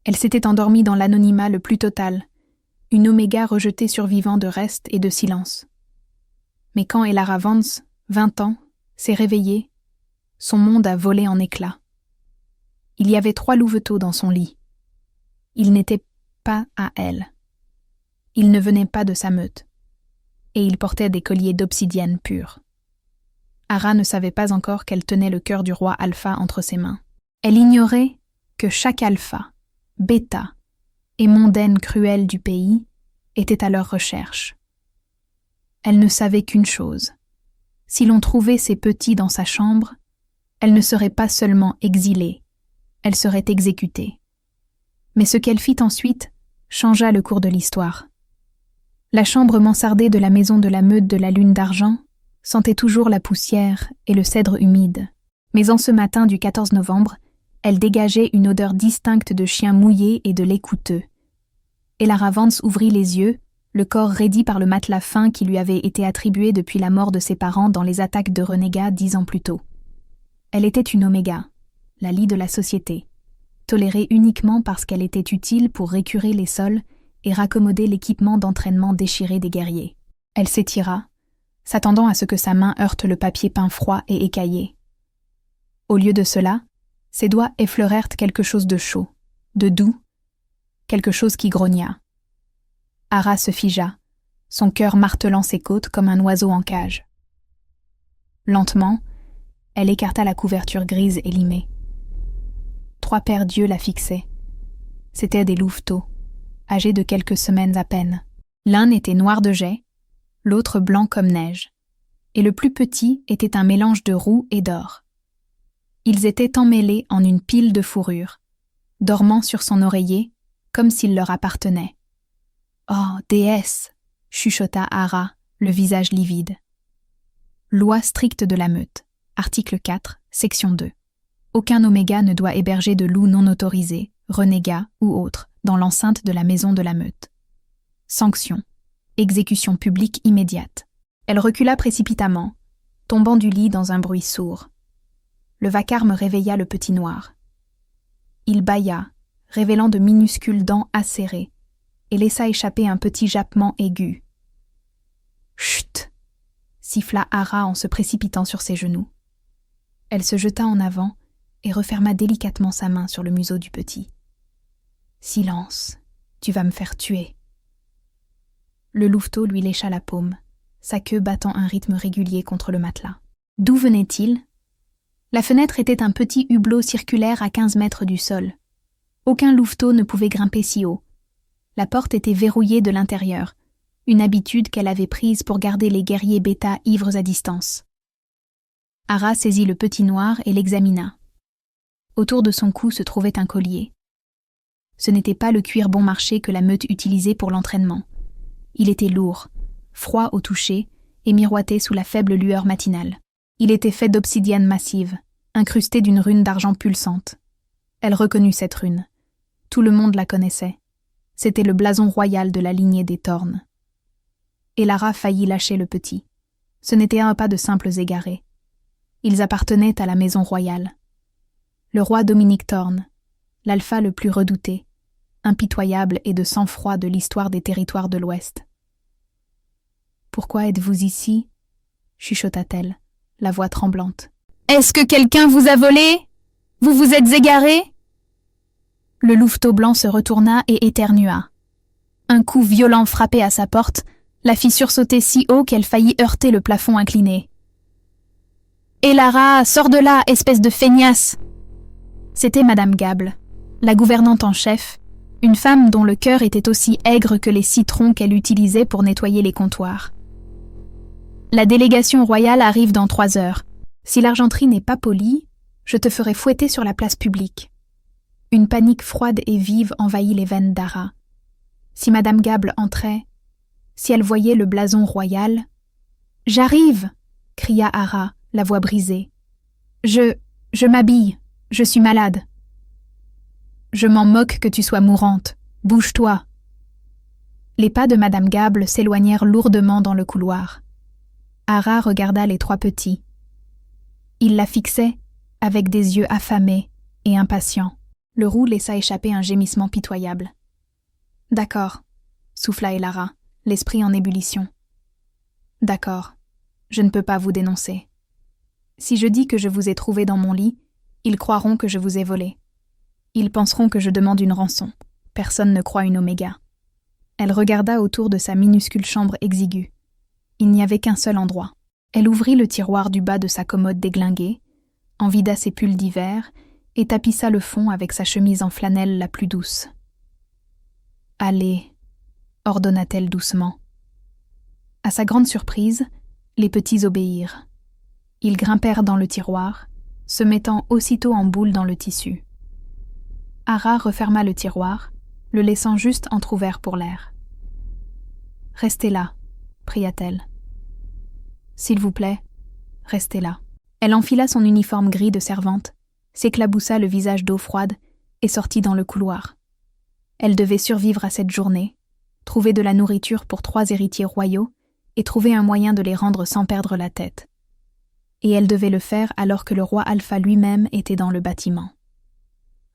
Elle s'était endormie dans l'anonymat le plus total, une Oméga rejetée survivant de reste et de silence. Mais quand Elara Vance, 20 ans, s'est réveillée, son monde a volé en éclats. Il y avait 3 louveteaux dans son lit. Ils n'étaient pas à elle. Ils ne venaient pas de sa meute. Et ils portaient des colliers d'obsidienne pure. Ara ne savait pas encore qu'elle tenait le cœur du roi Alpha entre ses mains. Elle ignorait que chaque Alpha, Bêta et mondaine cruelle du pays était à leur recherche. Elle ne savait qu'une chose. Si l'on trouvait ces petits dans sa chambre, elle ne serait pas seulement exilée, elle serait exécutée. Mais ce qu'elle fit ensuite changea le cours de l'histoire. La chambre mansardée de la maison de la meute de la lune d'argent sentait toujours la poussière et le cèdre humide. Mais en ce matin du 14 novembre, elle dégageait une odeur distincte de chien mouillé et de lait coûteux. Elara Vance ouvrit les yeux, le corps raidi par le matelas fin qui lui avait été attribué depuis la mort de ses parents dans les attaques de renégats 10 ans plus tôt. Elle était une Oméga, la lie de la société, tolérée uniquement parce qu'elle était utile pour récurer les sols et raccommoder l'équipement d'entraînement déchiré des guerriers. Elle s'étira, s'attendant à ce que sa main heurte le papier peint froid et écaillé. Au lieu de cela, ses doigts effleurèrent quelque chose de chaud, de doux, quelque chose qui grogna. Ara se figea, son cœur martelant ses côtes comme un oiseau en cage. Lentement, elle écarta la couverture grise et limée. 3 paires d'yeux la fixaient. C'étaient des louveteaux, âgés de quelques semaines à peine. L'un était noir de jais, l'autre blanc comme neige, et le plus petit était un mélange de roux et d'or. Ils étaient emmêlés en une pile de fourrure, dormant sur son oreiller, comme s'ils leur appartenaient. « Oh, déesse !» chuchota Ara, le visage livide. Loi stricte de la meute. Article 4, section 2. Aucun Oméga ne doit héberger de loups non autorisés, renégats ou autres, dans l'enceinte de la maison de la meute. Sanction. Exécution publique immédiate. Elle recula précipitamment, tombant du lit dans un bruit sourd. Le vacarme réveilla le petit noir. Il bâilla, révélant de minuscules dents acérées, et laissa échapper un petit jappement aigu. « Chut !» siffla Ara en se précipitant sur ses genoux. Elle se jeta en avant et referma délicatement sa main sur le museau du petit. « Silence, tu vas me faire tuer. » Le louveteau lui lécha la paume, sa queue battant un rythme régulier contre le matelas. D'où venait-il ? La fenêtre était un petit hublot circulaire à 15 mètres du sol. Aucun louveteau ne pouvait grimper si haut. La porte était verrouillée de l'intérieur, une habitude qu'elle avait prise pour garder les guerriers bêta ivres à distance. Ara saisit le petit noir et l'examina. Autour de son cou se trouvait un collier. Ce n'était pas le cuir bon marché que la meute utilisait pour l'entraînement. Il était lourd, froid au toucher et miroité sous la faible lueur matinale. Il était fait d'obsidienne massive, incrustée d'une rune d'argent pulsante. Elle reconnut cette rune. Tout le monde la connaissait. C'était le blason royal de la lignée des Thornes. Elara faillit lâcher le petit. Ce n'était pas de simples égarés. Ils appartenaient à la maison royale. Le roi Dominique Thorne, l'alpha le plus redouté, impitoyable et de sang-froid de l'histoire des territoires de l'Ouest. « Pourquoi êtes-vous ici ?» chuchota-t-elle, la voix tremblante. « Est-ce que quelqu'un vous a volé ? Vous vous êtes égaré ?» Le louveteau blanc se retourna et éternua. Un coup violent frappé à sa porte la fit sursauter si haut qu'elle faillit heurter le plafond incliné. « Elara, sors de là, espèce de feignasse !» C'était Madame Gable, la gouvernante en chef, une femme dont le cœur était aussi aigre que les citrons qu'elle utilisait pour nettoyer les comptoirs. « La délégation royale arrive dans 3 heures. Si l'argenterie n'est pas polie, je te ferai fouetter sur la place publique. » Une panique froide et vive envahit les veines d'Ara. Si Madame Gable entrait, si elle voyait le blason royal... « J'arrive !» cria Ara, la voix brisée. « Je m'habille, je suis malade. »« Je m'en moque que tu sois mourante. Bouge-toi !» Les pas de Madame Gable s'éloignèrent lourdement dans le couloir. Ara regarda les 3 petits. Ils la fixaient avec des yeux affamés et impatients. Le roux laissa échapper un gémissement pitoyable. « D'accord, » souffla Elara, l'esprit en ébullition. « D'accord, je ne peux pas vous dénoncer. Si je dis que je vous ai trouvé dans mon lit, ils croiront que je vous ai volé. Ils penseront que je demande une rançon. Personne ne croit une Oméga. » Elle regarda autour de sa minuscule chambre exiguë. Il n'y avait qu'un seul endroit. Elle ouvrit le tiroir du bas de sa commode déglinguée, en vida ses pulls d'hiver et tapissa le fond avec sa chemise en flanelle la plus douce. « Allez, » ordonna-t-elle doucement. À sa grande surprise, les petits obéirent. Ils grimpèrent dans le tiroir, se mettant aussitôt en boule dans le tissu. Ara referma le tiroir, le laissant juste entr'ouvert pour l'air. « Restez là, » pria-t-elle. « S'il vous plaît, restez là. » Elle enfila son uniforme gris de servante, s'éclaboussa le visage d'eau froide et sortit dans le couloir. Elle devait survivre à cette journée, trouver de la nourriture pour 3 héritiers royaux et trouver un moyen de les rendre sans perdre la tête. Et elle devait le faire alors que le roi Alpha lui-même était dans le bâtiment.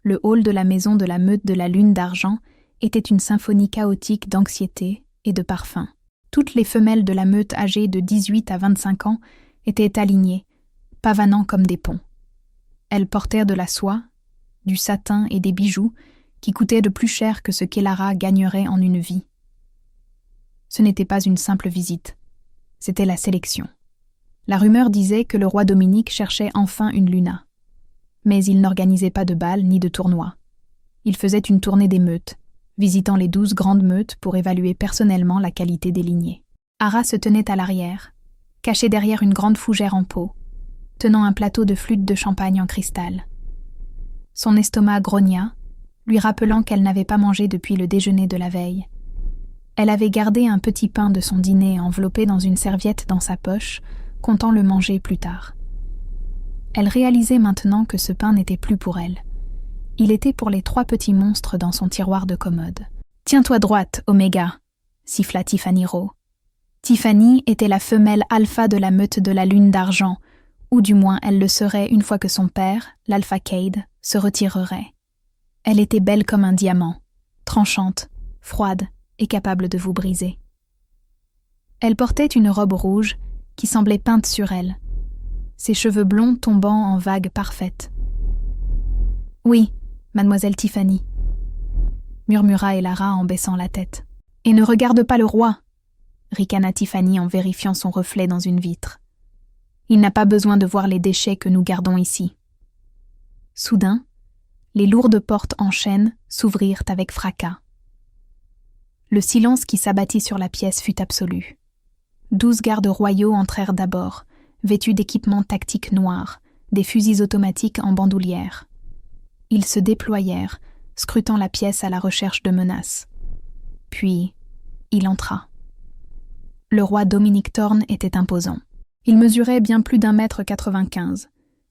Le hall de la maison de la meute de la lune d'argent était une symphonie chaotique d'anxiété et de parfums. Toutes les femelles de la meute âgées de 18 à 25 ans étaient alignées, pavanant comme des ponts. Elles portèrent de la soie, du satin et des bijoux qui coûtaient de plus cher que ce qu'Elara gagnerait en une vie. Ce n'était pas une simple visite, c'était la sélection. La rumeur disait que le roi Dominique cherchait enfin une Luna. Mais il n'organisait pas de bal ni de tournoi. Il faisait une tournée des meutes, visitant les 12 grandes meutes pour évaluer personnellement la qualité des lignées. Ara se tenait à l'arrière, cachée derrière une grande fougère en peau, tenant un plateau de flûte de champagne en cristal. Son estomac grogna, lui rappelant qu'elle n'avait pas mangé depuis le déjeuner de la veille. Elle avait gardé un petit pain de son dîner enveloppé dans une serviette dans sa poche, comptant le manger plus tard. Elle réalisait maintenant que ce pain n'était plus pour elle. Il était pour les 3 petits monstres dans son tiroir de commode. « Tiens-toi droite, Oméga !» siffla Tiffany Rowe. Tiffany était la femelle alpha de la meute de la lune d'argent, ou du moins elle le serait une fois que son père, l'Alpha Cade, se retirerait. Elle était belle comme un diamant, tranchante, froide et capable de vous briser. Elle portait une robe rouge qui semblait peinte sur elle, ses cheveux blonds tombant en vagues parfaites. « Oui, mademoiselle Tiffany, » murmura Elara en baissant la tête. « Et ne regarde pas le roi !» ricana Tiffany en vérifiant son reflet dans une vitre. « Il n'a pas besoin de voir les déchets que nous gardons ici. » Soudain, les lourdes portes en chêne s'ouvrirent avec fracas. Le silence qui s'abattit sur la pièce fut absolu. 12 gardes royaux entrèrent d'abord, vêtus d'équipements tactiques noirs, des fusils automatiques en bandoulière. Ils se déployèrent, scrutant la pièce à la recherche de menaces. Puis, il entra. Le roi Dominique Thorne était imposant. Il mesurait bien plus d'1,95 m.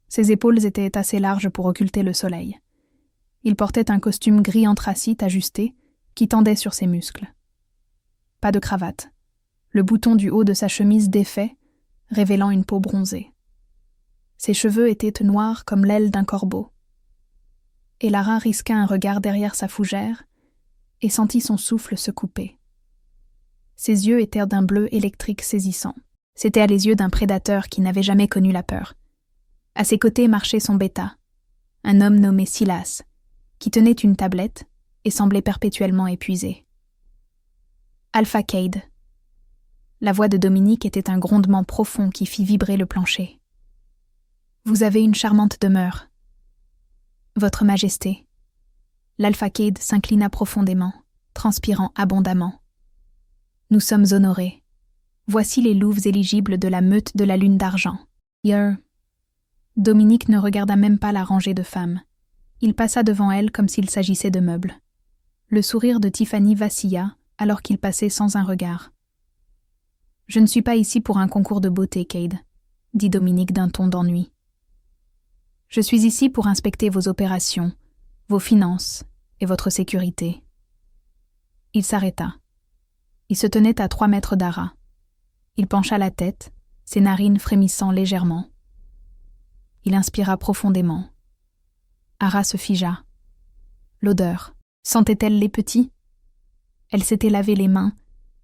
Ses épaules étaient assez larges pour occulter le soleil. Il portait un costume gris anthracite ajusté qui tendait sur ses muscles. Pas de cravate. Le bouton du haut de sa chemise défait, révélant une peau bronzée. Ses cheveux étaient noirs comme l'aile d'un corbeau. Elara risqua un regard derrière sa fougère et sentit son souffle se couper. Ses yeux étaient d'un bleu électrique saisissant. C'étaient les yeux d'un prédateur qui n'avait jamais connu la peur. À ses côtés marchait son bêta, un homme nommé Silas, qui tenait une tablette et semblait perpétuellement épuisé. Alpha Cade. La voix de Dominique était un grondement profond qui fit vibrer le plancher. « Vous avez une charmante demeure. » « Votre Majesté. » L'Alpha Cade s'inclina profondément, transpirant abondamment. « Nous sommes honorés. Voici les louves éligibles de la meute de la lune d'argent. » Dominique ne regarda même pas la rangée de femmes. Il passa devant elle comme s'il s'agissait de meubles. Le sourire de Tiffany vacilla alors qu'il passait sans un regard. « Je ne suis pas ici pour un concours de beauté, Cade, » dit Dominique d'un ton d'ennui. « Je suis ici pour inspecter vos opérations, vos finances et votre sécurité. » Il s'arrêta. Il se tenait à 3 mètres d'Ara. Il pencha la tête, ses narines frémissant légèrement. Il inspira profondément. Ara se figea. L'odeur. Sentait-elle les petits? Elle s'était lavé les mains,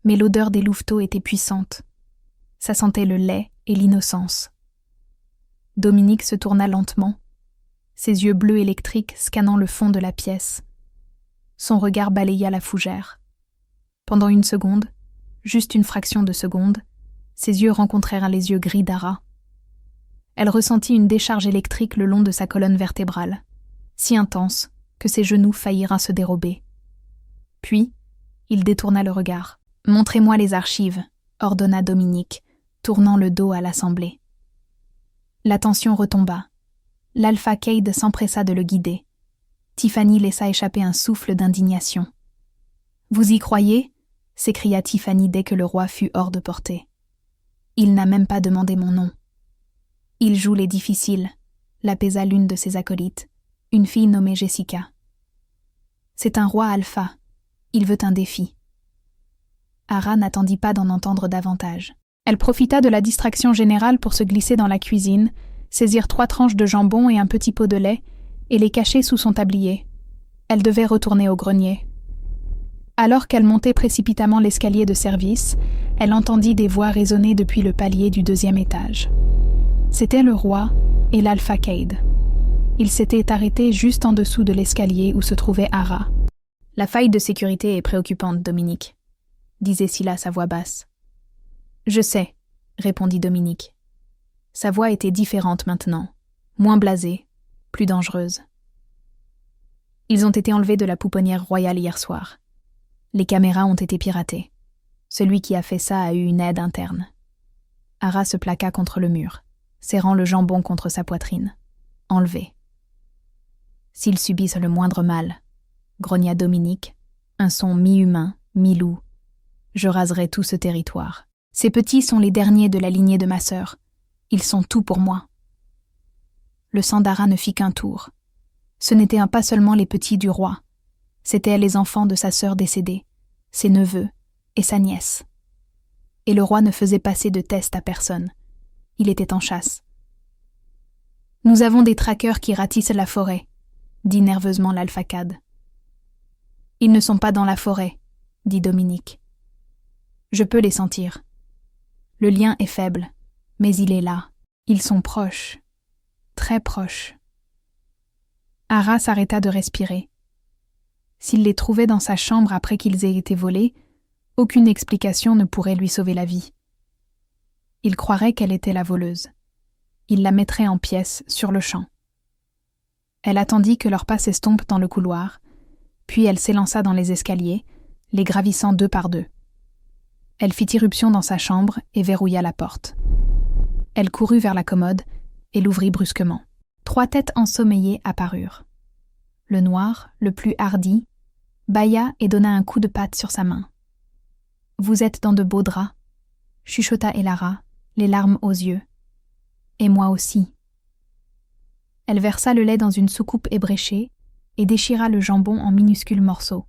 mais l'odeur des louveteaux était puissante. Ça sentait le lait et l'innocence. Dominique se tourna lentement, ses yeux bleus électriques scannant le fond de la pièce. Son regard balaya la fougère. Pendant une seconde, juste une fraction de seconde, ses yeux rencontrèrent les yeux gris d'Ara. Elle ressentit une décharge électrique le long de sa colonne vertébrale, si intense que ses genoux faillirent à se dérober. Puis, il détourna le regard. « Montrez-moi les archives », ordonna Dominique, tournant le dos à l'assemblée. La tension retomba. L'Alpha Cade s'empressa de le guider. Tiffany laissa échapper un souffle d'indignation. « Vous y croyez ?» s'écria Tiffany dès que le roi fut hors de portée. « Il n'a même pas demandé mon nom. »« Il joue les difficiles », l'apaisa l'une de ses acolytes, une fille nommée Jessica. « C'est un roi alpha. Il veut un défi. » Ara n'attendit pas d'en entendre davantage. Elle profita de la distraction générale pour se glisser dans la cuisine, saisir 3 tranches de jambon et un petit pot de lait, et les cacher sous son tablier. Elle devait retourner au grenier. Alors qu'elle montait précipitamment l'escalier de service, elle entendit des voix résonner depuis le palier du 2e étage. C'était le roi et l'Alpha Cade. Ils s'étaient arrêtés juste en dessous de l'escalier où se trouvait Ara. « La faille de sécurité est préoccupante, Dominique », disait Silas à voix basse. « Je sais », répondit Dominique. Sa voix était différente maintenant, moins blasée, plus dangereuse. Ils ont été enlevés de la pouponnière royale hier soir. Les caméras ont été piratées. Celui qui a fait ça a eu une aide interne. Ara se plaqua contre le mur, serrant le jambon contre sa poitrine. Enlevé. S'ils subissent le moindre mal, grogna Dominique, un son mi-humain, mi-loup. Je raserai tout ce territoire. Ces petits sont les derniers de la lignée de ma sœur. Ils sont tout pour moi. Le sang d'Ara ne fit qu'un tour. Ce n'étaient pas seulement les petits du roi. C'étaient les enfants de sa sœur décédée, ses neveux et sa nièce. Et le roi ne faisait passer de test à personne. Il était en chasse. « Nous avons des traqueurs qui ratissent la forêt », dit nerveusement l'Alpha Cade. « Ils ne sont pas dans la forêt », dit Dominique. « Je peux les sentir. Le lien est faible, mais il est là. Ils sont proches, très proches. » Ara s'arrêta de respirer. S'il les trouvait dans sa chambre après qu'ils aient été volés, aucune explication ne pourrait lui sauver la vie. Il croirait qu'elle était la voleuse. Il la mettrait en pièces sur le champ. Elle attendit que leurs pas s'estompent dans le couloir, puis elle s'élança dans les escaliers, les gravissant 2 par 2. Elle fit irruption dans sa chambre et verrouilla la porte. Elle courut vers la commode et l'ouvrit brusquement. 3 têtes ensommeillées apparurent. Le noir, le plus hardi, bâilla et donna un coup de patte sur sa main. « Vous êtes dans de beaux draps », chuchota Elara, les larmes aux yeux. « Et moi aussi. » Elle versa le lait dans une soucoupe ébréchée et déchira le jambon en minuscules morceaux.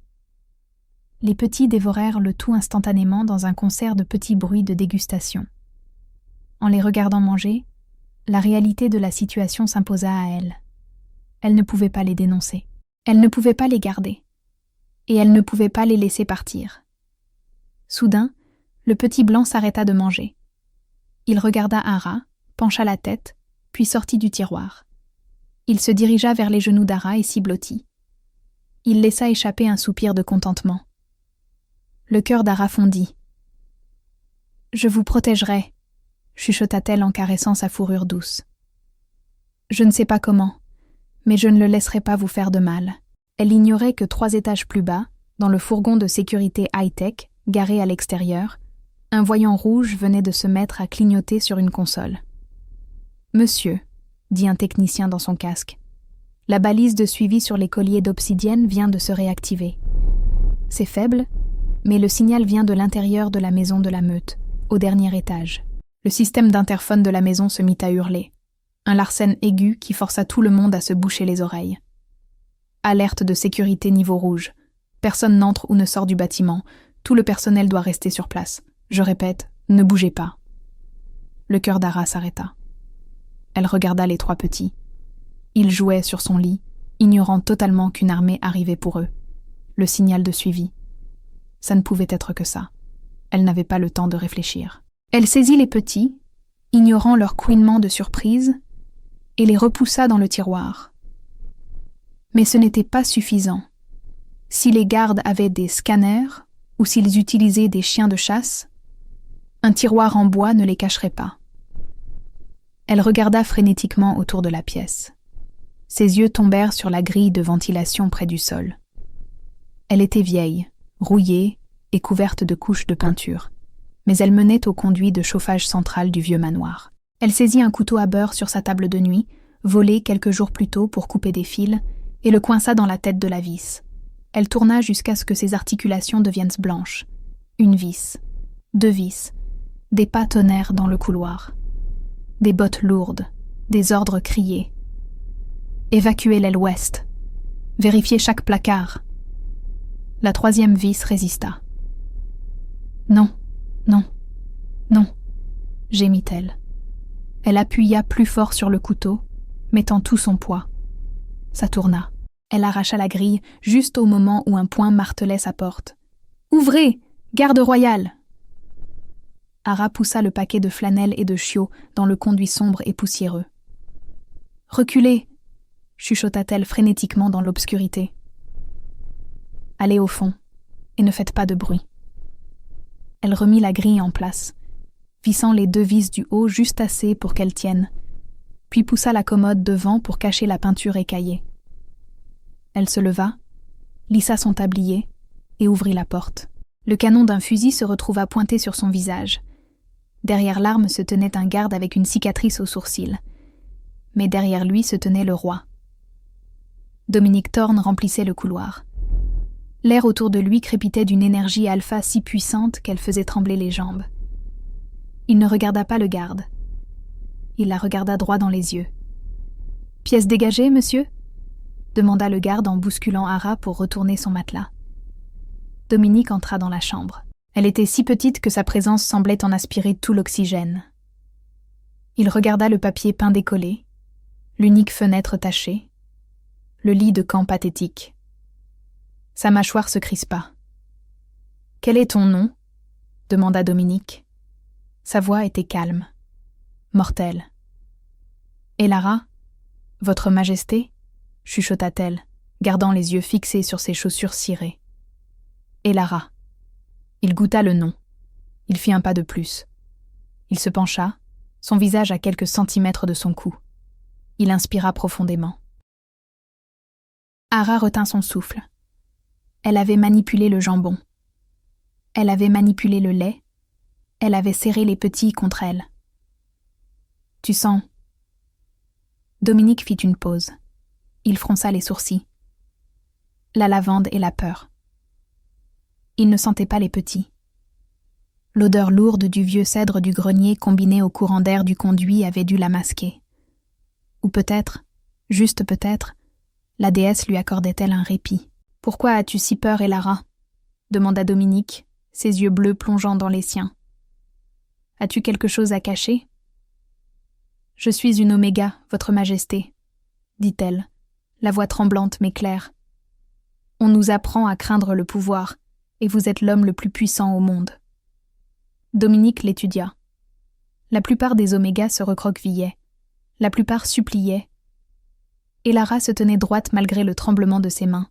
Les petits dévorèrent le tout instantanément dans un concert de petits bruits de dégustation. En les regardant manger, la réalité de la situation s'imposa à elle. Elle ne pouvait pas les dénoncer. Elle ne pouvait pas les garder. Et elle ne pouvait pas les laisser partir. Soudain, le petit blanc s'arrêta de manger. Il regarda Ara, pencha la tête, puis sortit du tiroir. Il se dirigea vers les genoux d'Ara et s'y blottit. Il laissa échapper un soupir de contentement. Le cœur d'Ara fondit. « Je vous protégerai », chuchota-t-elle en caressant sa fourrure douce. « Je ne sais pas comment, mais je ne le laisserai pas vous faire de mal. » Elle ignorait que 3 étages plus bas, dans le fourgon de sécurité high-tech, garé à l'extérieur, un voyant rouge venait de se mettre à clignoter sur une console. « Monsieur », dit un technicien dans son casque, « la balise de suivi sur les colliers d'obsidienne vient de se réactiver. C'est faible, mais le signal vient de l'intérieur de la maison de la meute, au dernier étage. » Le système d'interphone de la maison se mit à hurler. Un larcène aigu qui força tout le monde à se boucher les oreilles. Alerte de sécurité niveau rouge. Personne n'entre ou ne sort du bâtiment. Tout le personnel doit rester sur place. Je répète, ne bougez pas. Le cœur d'Ara s'arrêta. Elle regarda les 3 petits. Ils jouaient sur son lit, ignorant totalement qu'une armée arrivait pour eux. Le signal de suivi. Ça ne pouvait être que ça. Elle n'avait pas le temps de réfléchir. Elle saisit les petits, ignorant leur couinement de surprise, et les repoussa dans le tiroir. Mais ce n'était pas suffisant. Si les gardes avaient des scanners, ou s'ils utilisaient des chiens de chasse, un tiroir en bois ne les cacherait pas. Elle regarda frénétiquement autour de la pièce. Ses yeux tombèrent sur la grille de ventilation près du sol. Elle était vieille, rouillée et couverte de couches de peinture, mais elle menait au conduit de chauffage central du vieux manoir. Elle saisit un couteau à beurre sur sa table de nuit, volé quelques jours plus tôt pour couper des fils, et le coinça dans la tête de la vis. Elle tourna jusqu'à ce que ses articulations deviennent blanches. Une vis, 2 vis, des pas tonnèrent dans le couloir. Des bottes lourdes, des ordres criés. Évacuer l'aile ouest. Vérifier chaque placard. La 3e vis résista. Non, non, non, gémit-elle. Elle appuya plus fort sur le couteau, mettant tout son poids. Ça tourna. Elle arracha la grille juste au moment où un poing martelait sa porte. « Ouvrez! Garde royale !» Ara poussa le paquet de flanelle et de chiots dans le conduit sombre et poussiéreux. « Reculez !» chuchota-t-elle frénétiquement dans l'obscurité. « Allez au fond, et ne faites pas de bruit. » Elle remit la grille en place, vissant les 2 vis du haut juste assez pour qu'elles tiennent, puis poussa la commode devant pour cacher la peinture écaillée. Elle se leva, lissa son tablier et ouvrit la porte. Le canon d'un fusil se retrouva pointé sur son visage. Derrière l'arme se tenait un garde avec une cicatrice au sourcil. Mais derrière lui se tenait le roi. Dominique Thorne remplissait le couloir. L'air autour de lui crépitait d'une énergie alpha si puissante qu'elle faisait trembler les jambes. Il ne regarda pas le garde. Il la regarda droit dans les yeux. « Pièce dégagée, monsieur ?» demanda le garde en bousculant Ara pour retourner son matelas. Dominique entra dans la chambre. Elle était si petite que sa présence semblait en aspirer tout l'oxygène. Il regarda le papier peint décollé, l'unique fenêtre tachée, le lit de camp pathétique. Sa mâchoire se crispa. « Quel est ton nom ?» demanda Dominique. Sa voix était calme, mortelle. « Et Lara, votre majesté ?» chuchota-t-elle, gardant les yeux fixés sur ses chaussures cirées. « Et Lara. » Il goûta le nom. Il fit un pas de plus. Il se pencha, son visage à quelques centimètres de son cou. Il inspira profondément. Ara retint son souffle. Elle avait manipulé le jambon. Elle avait manipulé le lait. Elle avait serré les petits contre elle. « Tu sens ?» Dominique fit une pause. Il fronça les sourcils. La lavande et la peur. Il ne sentait pas les petits. L'odeur lourde du vieux cèdre du grenier combinée au courant d'air du conduit avait dû la masquer. Ou peut-être, juste peut-être, la déesse lui accordait-elle un répit. « Pourquoi as-tu si peur, Elara ?» demanda Dominique, ses yeux bleus plongeant dans les siens. « As-tu quelque chose à cacher ?»« Je suis une Oméga, votre majesté, » dit-elle, la voix tremblante mais claire. « On nous apprend à craindre le pouvoir, et vous êtes l'homme le plus puissant au monde. » Dominique l'étudia. La plupart des Omégas se recroquevillaient, la plupart suppliaient. Elara se tenait droite malgré le tremblement de ses mains.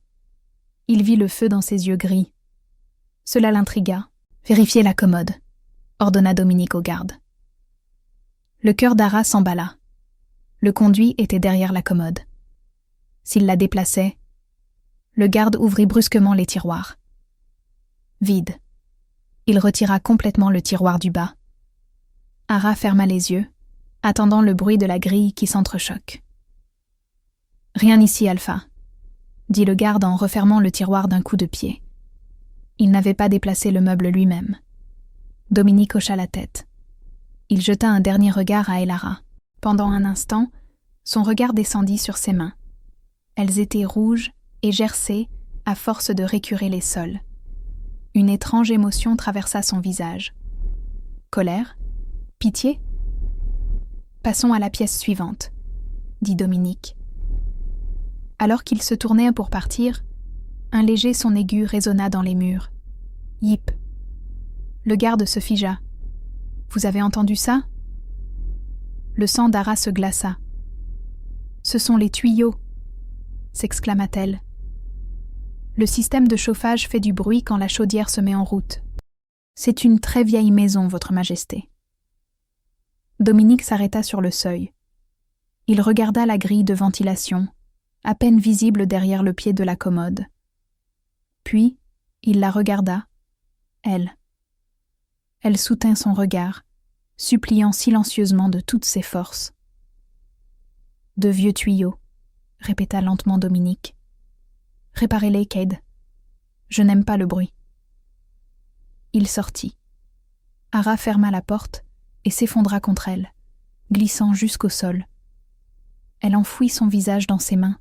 Il vit le feu dans ses yeux gris. Cela l'intrigua. « Vérifiez la commode », ordonna Dominique au garde. Le cœur d'Ara s'emballa. Le conduit était derrière la commode. S'il la déplaçait, le garde ouvrit brusquement les tiroirs. Vide. Il retira complètement le tiroir du bas. Ara ferma les yeux, attendant le bruit de la grille qui s'entrechoque. « Rien ici, Alpha », dit le garde en refermant le tiroir d'un coup de pied. Il n'avait pas déplacé le meuble lui-même. Dominique hocha la tête. Il jeta un dernier regard à Elara. Pendant un instant, son regard descendit sur ses mains. Elles étaient rouges et gercées à force de récurer les sols. Une étrange émotion traversa son visage. Colère ? Pitié ? Passons à la pièce suivante, dit Dominique. Alors qu'il se tournait pour partir, un léger son aigu résonna dans les murs. Yip. Le garde se figea. Vous avez entendu ça? Le sang d'Ara se glaça. Ce sont les tuyaux, s'exclama-t-elle. Le système de chauffage fait du bruit quand la chaudière se met en route. C'est une très vieille maison, Votre Majesté. Dominique s'arrêta sur le seuil. Il regarda la grille de ventilation, à peine visible derrière le pied de la commode. Puis, il la regarda, elle. Elle soutint son regard, suppliant silencieusement de toutes ses forces. « De vieux tuyaux », répéta lentement Dominique. « Réparez-les, Cade. Je n'aime pas le bruit. » Il sortit. Ara ferma la porte et s'effondra contre elle, glissant jusqu'au sol. Elle enfouit son visage dans ses mains.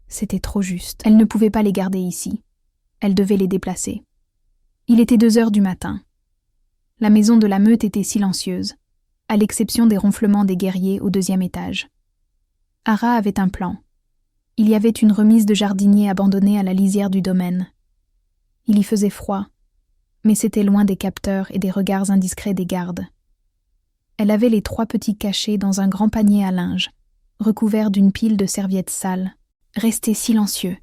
C'était trop juste. Elle ne pouvait pas les garder ici. Elle devait les déplacer. Il était 2 heures du matin. La maison de la meute était silencieuse, à l'exception des ronflements des guerriers au 2e étage. Ara avait un plan. Il y avait une remise de jardinier abandonnée à la lisière du domaine. Il y faisait froid, mais c'était loin des capteurs et des regards indiscrets des gardes. Elle avait les 3 petits cachets dans un grand panier à linge, recouvert d'une pile de serviettes sales. « Restez silencieux »,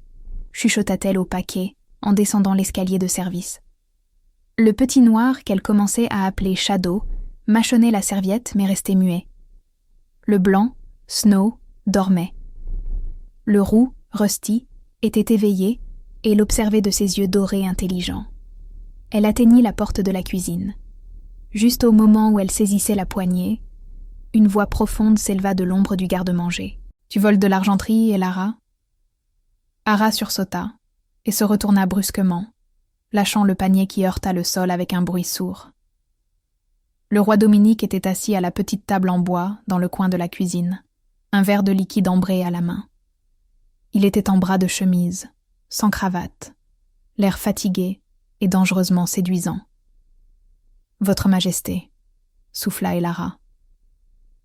chuchota-t-elle au paquet, en descendant l'escalier de service. Le petit noir qu'elle commençait à appeler Shadow mâchonnait la serviette mais restait muet. Le blanc, Snow, dormait. Le roux, Rusty, était éveillé et l'observait de ses yeux dorés intelligents. Elle atteignit la porte de la cuisine. Juste au moment où elle saisissait la poignée, une voix profonde s'éleva de l'ombre du garde-manger. « Tu voles de l'argenterie, Elara ?» Ara sursauta et se retourna brusquement, lâchant le panier qui heurta le sol avec un bruit sourd. Le roi Dominique était assis à la petite table en bois dans le coin de la cuisine, un verre de liquide ambré à la main. Il était en bras de chemise, sans cravate, l'air fatigué et dangereusement séduisant. « Votre Majesté », souffla Elara.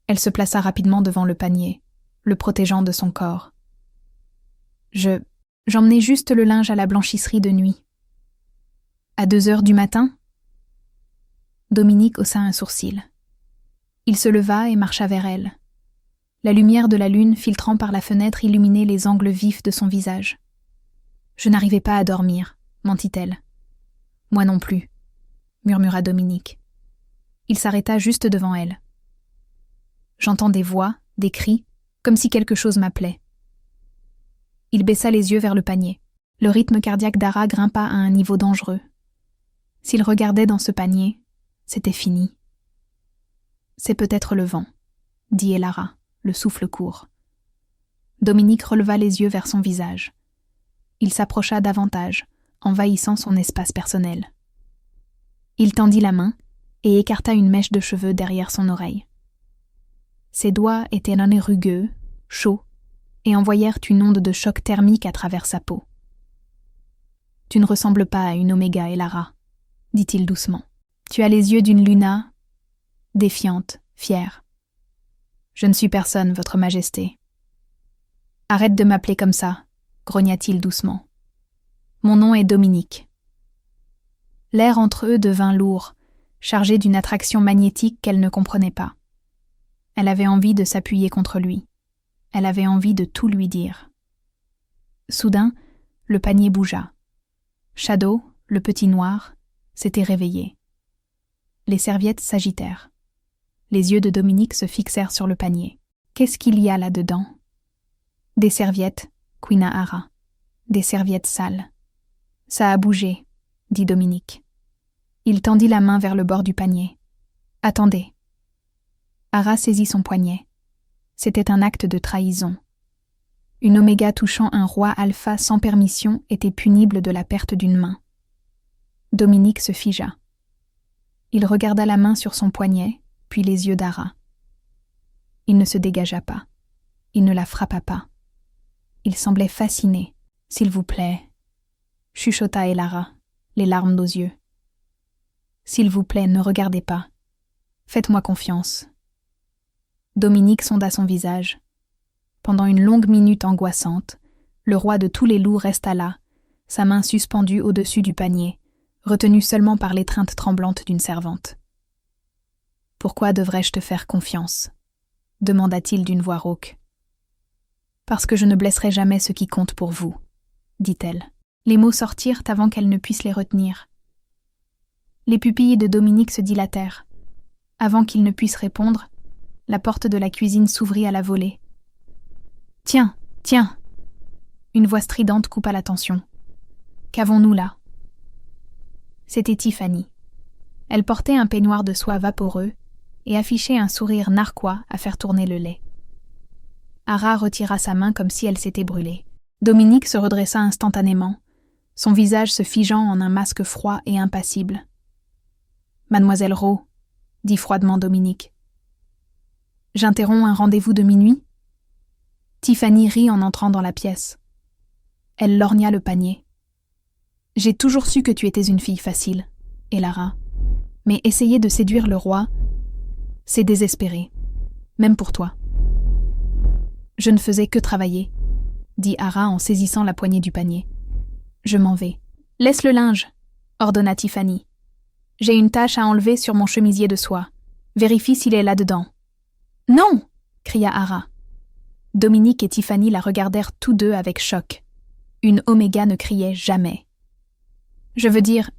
Elle se plaça rapidement devant le panier, le protégeant de son corps. « J'emmenais juste le linge à la blanchisserie de nuit. » « À 2 heures du matin ?» Dominique haussa un sourcil. Il se leva et marcha vers elle. La lumière de la lune filtrant par la fenêtre illuminait les angles vifs de son visage. « Je n'arrivais pas à dormir, » mentit-elle. « Moi non plus, » murmura Dominique. Il s'arrêta juste devant elle. J'entends des voix, des cris, comme si quelque chose m'appelait. Il baissa les yeux vers le panier. Le rythme cardiaque d'Ara grimpa à un niveau dangereux. S'il regardait dans ce panier, c'était fini. « C'est peut-être le vent », dit Elara, le souffle court. Dominique releva les yeux vers son visage. Il s'approcha davantage, envahissant son espace personnel. Il tendit la main et écarta une mèche de cheveux derrière son oreille. Ses doigts étaient rugueux, chauds, et envoyèrent une onde de choc thermique à travers sa peau. « Tu ne ressembles pas à une Oméga, Elara, » dit-il doucement. « Tu as les yeux d'une Luna, défiante, fière. Je ne suis personne, Votre Majesté. »« Arrête de m'appeler comme ça, » grogna-t-il doucement. « Mon nom est Dominique. » L'air entre eux devint lourd, chargé d'une attraction magnétique qu'elle ne comprenait pas. Elle avait envie de s'appuyer contre lui. Elle avait envie de tout lui dire. Soudain, le panier bougea. Shadow, le petit noir, s'était réveillé. Les serviettes s'agitèrent. Les yeux de Dominique se fixèrent sur le panier. « Qu'est-ce qu'il y a là-dedans » ? « Des serviettes, Queen Ara. Des serviettes sales. »« Ça a bougé, » dit Dominique. Il tendit la main vers le bord du panier. « Attendez. » Ara saisit son poignet. C'était un acte de trahison. Une Oméga touchant un roi alpha sans permission était punible de la perte d'une main. Dominique se figea. Il regarda la main sur son poignet, puis les yeux d'Ara. Il ne se dégagea pas. Il ne la frappa pas. Il semblait fasciné. « S'il vous plaît, » chuchota Elara, les larmes aux yeux. « S'il vous plaît, ne regardez pas. Faites-moi confiance. » Dominique sonda son visage. Pendant une longue minute angoissante, Le roi de tous les loups resta là, sa main suspendue au-dessus du panier, retenue seulement par l'étreinte tremblante d'une servante. « Pourquoi devrais-je te faire confiance ?» demanda-t-il d'une voix rauque. « Parce que je ne blesserai jamais ce qui compte pour vous, » dit-elle. Les mots sortirent avant qu'elle ne puisse les retenir. Les pupilles de Dominique se dilatèrent. Avant qu'il ne puisse répondre, la porte de la cuisine s'ouvrit à la volée. « Tiens, tiens !» Une voix stridente coupa l'attention. « Qu'avons-nous là ?» C'était Tiffany. Elle portait un peignoir de soie vaporeux et affichait un sourire narquois à faire tourner le lait. Ara retira sa main comme si elle s'était brûlée. Dominique se redressa instantanément, son visage se figeant en un masque froid et impassible. « Mademoiselle Rowe, » dit froidement Dominique. « J'interromps un rendez-vous de minuit ?» Tiffany rit en entrant dans la pièce. Elle lorgna le panier. « J'ai toujours su que tu étais une fille facile, Elara. Mais essayer de séduire le roi, c'est désespéré, même pour toi. » « Je ne faisais que travailler, » dit Ara en saisissant la poignée du panier. « Je m'en vais. »« Laisse le linge, » ordonna Tiffany. « J'ai une tache à enlever sur mon chemisier de soie. Vérifie s'il est là-dedans. »« Non !» cria Ara. Dominique et Tiffany la regardèrent tous deux avec choc. Une Oméga ne criait jamais. « Je veux dire,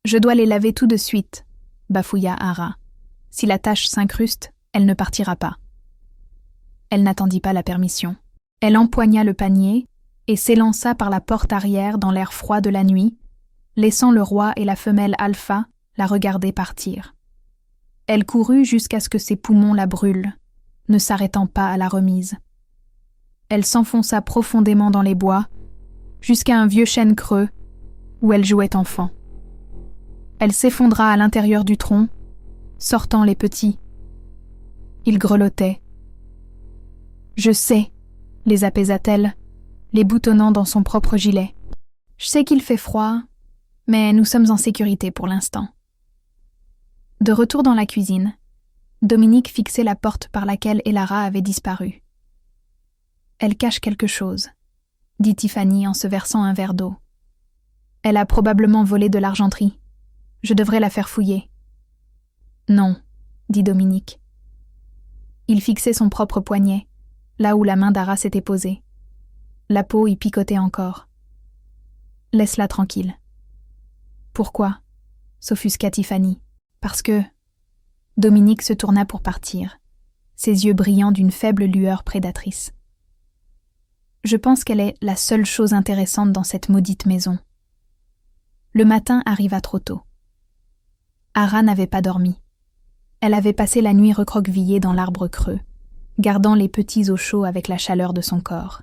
je dois les laver tout de suite, » bafouilla Ara. « Si la tache s'incruste, elle ne partira pas. » Elle n'attendit pas la permission. Elle empoigna le panier et s'élança par la porte arrière dans l'air froid de la nuit, laissant le roi et la femelle alpha la regarder partir. Elle courut jusqu'à ce que ses poumons la brûlent, ne s'arrêtant pas à la remise. Elle s'enfonça profondément dans les bois, jusqu'à un vieux chêne creux où elle jouait enfant. Elle s'effondra à l'intérieur du tronc, sortant les petits. Ils grelottaient. « Je sais », les apaisa-t-elle, les boutonnant dans son propre gilet. « Je sais qu'il fait froid, mais nous sommes en sécurité pour l'instant. » De retour dans la cuisine, Dominique fixait la porte par laquelle Elara avait disparu. « Elle cache quelque chose », dit Tiffany en se versant un verre d'eau. « Elle a probablement volé de l'argenterie. Je devrais la faire fouiller. »« Non, » dit Dominique. Il fixait son propre poignet, là où la main d'Ara s'était posée. La peau y picotait encore. « Laisse-la tranquille. »« Pourquoi ?» s'offusqua Tiffany. « Parce que... » Dominique se tourna pour partir, ses yeux brillant d'une faible lueur prédatrice. « Je pense qu'elle est la seule chose intéressante dans cette maudite maison. » Le matin arriva trop tôt. Ara n'avait pas dormi. Elle avait passé la nuit recroquevillée dans l'arbre creux, gardant les petits au chaud avec la chaleur de son corps.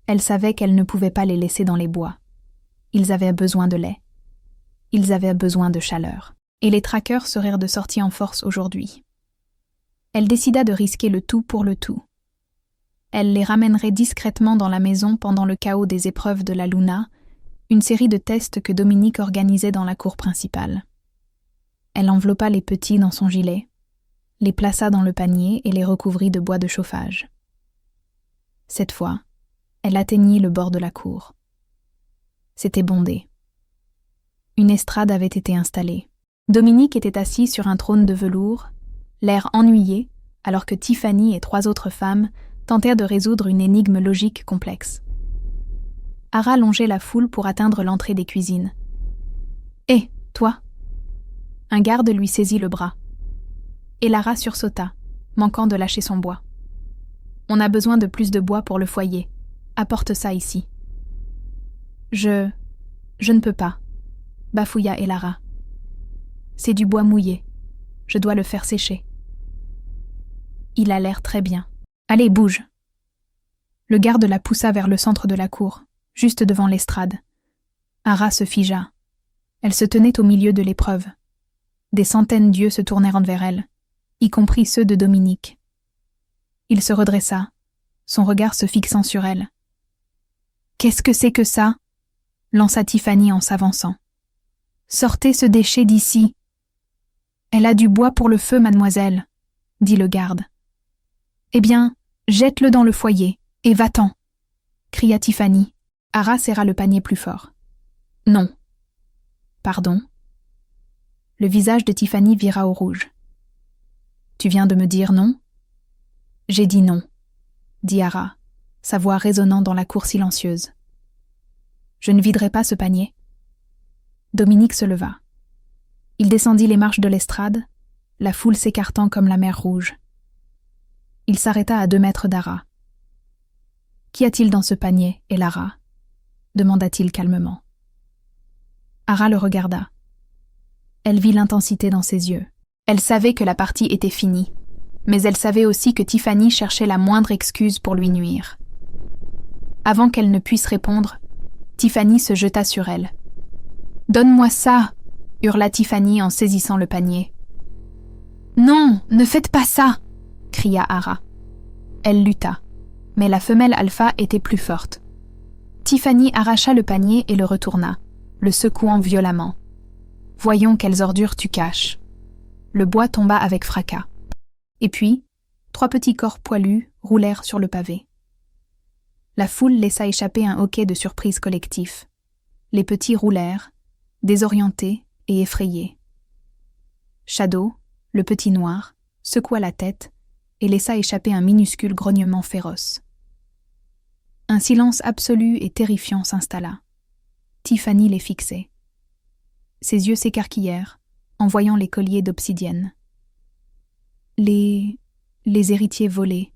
Elle savait qu'elle ne pouvait pas les laisser dans les bois. Ils avaient besoin de lait. Ils avaient besoin de chaleur. Et les traqueurs seraient de sortie en force aujourd'hui. Elle décida de risquer le tout pour le tout. Elle les ramènerait discrètement dans la maison pendant le chaos des épreuves de la Luna, une série de tests que Dominique organisait dans la cour principale. Elle enveloppa les petits dans son gilet, les plaça dans le panier et les recouvrit de bois de chauffage. Cette fois, elle atteignit le bord de la cour. C'était bondé. Une estrade avait été installée. Dominique était assis sur un trône de velours, l'air ennuyé, alors que Tiffany et 3 autres femmes tentèrent de résoudre une énigme logique complexe. Ara longeait la foule pour atteindre l'entrée des cuisines. « Hé, toi !» Un garde lui saisit le bras. Elara sursauta, manquant de lâcher son bois. « On a besoin de plus de bois pour le foyer. Apporte ça ici. »« Je ne peux pas, » bafouilla Elara. « C'est du bois mouillé. Je dois le faire sécher. » Il a l'air très bien. « Allez, bouge !» Le garde la poussa vers le centre de la cour, juste devant l'estrade. Ara se figea. Elle se tenait au milieu de l'épreuve. Des centaines d'yeux se tournèrent vers elle, y compris ceux de Dominique. Il se redressa, son regard se fixant sur elle. « Qu'est-ce que c'est que ça ?» lança Tiffany en s'avançant. « Sortez ce déchet d'ici !»« Elle a du bois pour le feu, mademoiselle, » dit le garde. « Eh bien, jette-le dans le foyer, et va-t'en !» cria Tiffany, Ara serra le panier plus fort. « Non. »« Pardon ?» Le visage de Tiffany vira au rouge. « Tu viens de me dire non ?»« J'ai dit non, » dit Ara, sa voix résonnant dans la cour silencieuse. « Je ne viderai pas ce panier. » Dominique se leva. Il descendit les marches de l'estrade, la foule s'écartant comme la mer Rouge. Il s'arrêta à 2 mètres d'Ara. « Qu'y a-t-il dans ce panier, Elara ?» demanda-t-il calmement. Ara le regarda. Elle vit l'intensité dans ses yeux. Elle savait que la partie était finie, mais elle savait aussi que Tiffany cherchait la moindre excuse pour lui nuire. Avant qu'elle ne puisse répondre, Tiffany se jeta sur elle. « Donne-moi ça !» hurla Tiffany en saisissant le panier. « Non, ne faites pas ça !» cria Ara. Elle lutta, mais la femelle alpha était plus forte. Tiffany arracha le panier et le retourna, le secouant violemment. « Voyons quelles ordures tu caches. » Le bois tomba avec fracas. Et puis, 3 petits corps poilus roulèrent sur le pavé. La foule laissa échapper un hoquet de surprise collectif. Les petits roulèrent, désorientés et effrayés. Shadow, le petit noir, secoua la tête et laissa échapper un minuscule grognement féroce. Un silence absolu et terrifiant s'installa. Tiffany les fixait. Ses yeux s'écarquillèrent en voyant les colliers d'obsidienne. Les héritiers volés,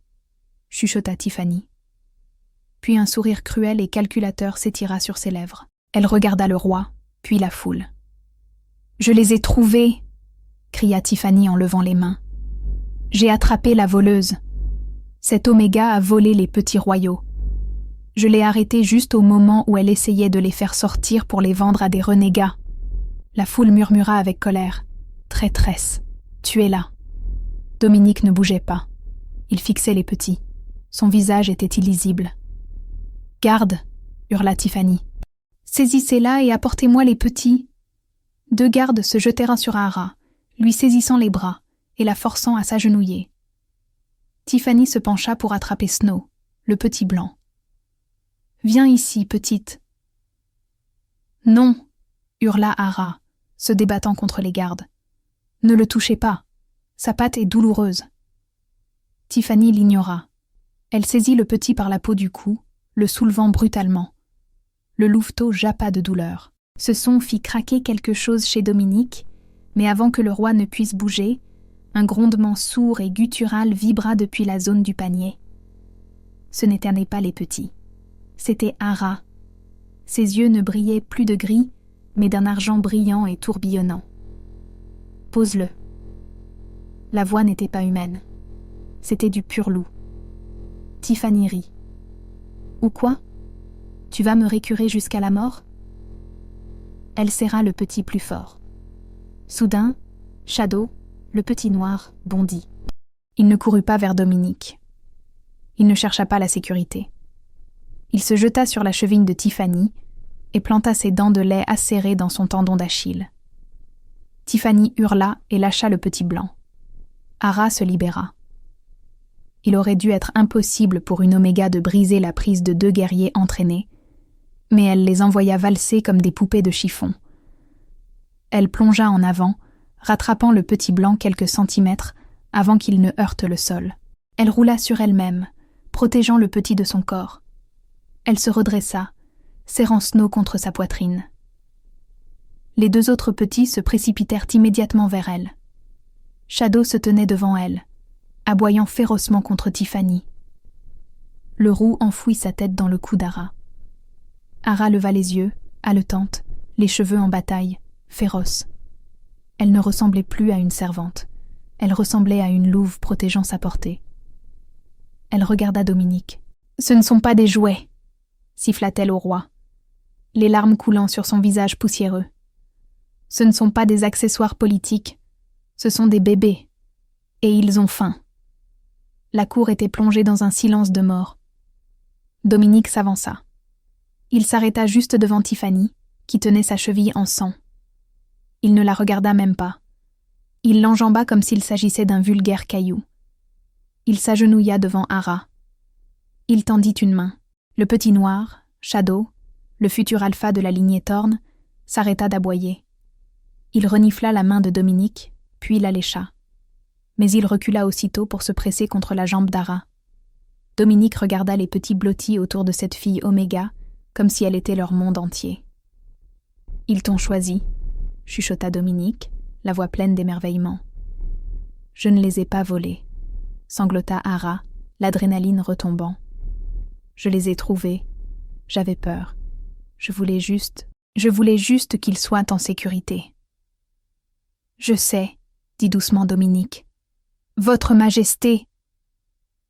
chuchota Tiffany. Puis un sourire cruel et calculateur s'étira sur ses lèvres. Elle regarda le roi, puis la foule. « Je les ai trouvés !» cria Tiffany en levant les mains. « J'ai attrapé la voleuse. Cette Oméga a volé les petits royaux. Je l'ai arrêtée juste au moment où elle essayait de les faire sortir pour les vendre à des renégats. » La foule murmura avec colère. « Traîtresse, tuez-la !» Dominique ne bougeait pas. Il fixait les petits. Son visage était illisible. « Garde !» hurla Tiffany. « Saisissez-la et apportez-moi les petits !» 2 gardes se jetèrent sur Ara, lui saisissant les bras et la forçant à s'agenouiller. Tiffany se pencha pour attraper Snow, le petit blanc. « Viens ici, petite !»« Non !» hurla Ara, se débattant contre les gardes. « Ne le touchez pas, sa patte est douloureuse. » Tiffany l'ignora. Elle saisit le petit par la peau du cou, le soulevant brutalement. Le louveteau jappa de douleur. Ce son fit craquer quelque chose chez Dominique, mais avant que le roi ne puisse bouger, un grondement sourd et guttural vibra depuis la zone du panier. Ce n'étaient pas les petits. C'était Ara. Ses yeux ne brillaient plus de gris, mais d'un argent brillant et tourbillonnant. « Pose-le. » La voix n'était pas humaine. C'était du pur loup. Tiffany rit. « Ou quoi ? Tu vas me récurer jusqu'à la mort ?» Elle serra le petit plus fort. Soudain, Shadow, le petit noir, bondit. Il ne courut pas vers Dominique. Il ne chercha pas la sécurité. Il se jeta sur la cheville de Tiffany et planta ses dents de lait acérées dans son tendon d'Achille. Tiffany hurla et lâcha le petit blanc. Ara se libéra. Il aurait dû être impossible pour une Oméga de briser la prise de 2 guerriers entraînés, mais elle les envoya valser comme des poupées de chiffon. Elle plongea en avant, rattrapant le petit blanc quelques centimètres avant qu'il ne heurte le sol. Elle roula sur elle-même, protégeant le petit de son corps. Elle se redressa, serrant Snow contre sa poitrine. Les 2 autres petits se précipitèrent immédiatement vers elle. Shadow se tenait devant elle, aboyant férocement contre Tiffany. Le roux enfouit sa tête dans le cou d'Ara. Ara leva les yeux, haletante, les cheveux en bataille, féroce. Elle ne ressemblait plus à une servante. Elle ressemblait à une louve protégeant sa portée. Elle regarda Dominique. « Ce ne sont pas des jouets !» siffla-t-elle au roi, les larmes coulant sur son visage poussiéreux. « Ce ne sont pas des accessoires politiques, ce sont des bébés. Et ils ont faim. » La cour était plongée dans un silence de mort. Dominique s'avança. Il s'arrêta juste devant Tiffany, qui tenait sa cheville en sang. Il ne la regarda même pas. Il l'enjamba comme s'il s'agissait d'un vulgaire caillou. Il s'agenouilla devant Ara. Il tendit une main. Le petit noir, Shadow, le futur alpha de la lignée Thorne, s'arrêta d'aboyer. Il renifla la main de Dominique, puis la lécha. Mais il recula aussitôt pour se presser contre la jambe d'Ara. Dominique regarda les petits blottis autour de cette fille Oméga, comme si elle était leur monde entier. « Ils t'ont choisi », chuchota Dominique, la voix pleine d'émerveillement. « Je ne les ai pas volés », sanglota Ara, l'adrénaline retombant. « Je les ai trouvés. J'avais peur. Je voulais juste qu'ils soient en sécurité. »« Je sais, » dit doucement Dominique. « Votre Majesté !»